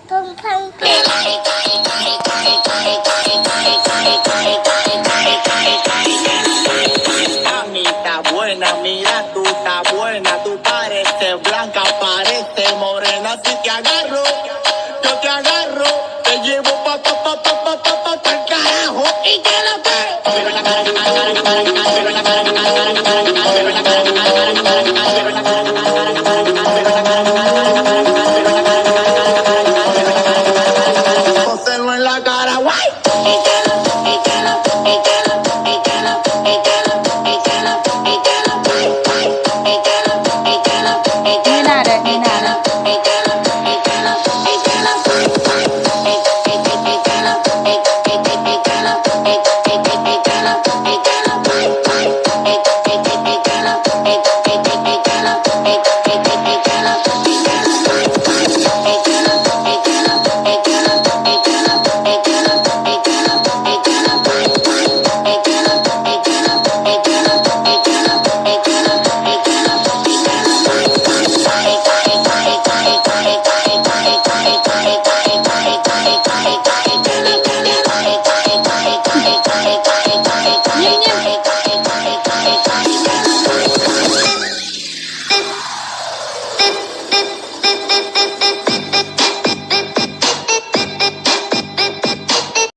Pum pum pum. Mamita buena, mira tú estás buena, tú pareces blanca, pareces morena, si te agarro, yo te agarro, te llevo pa'l carajo y te lo pego. Pero la cara, pero la cara, pero la cara,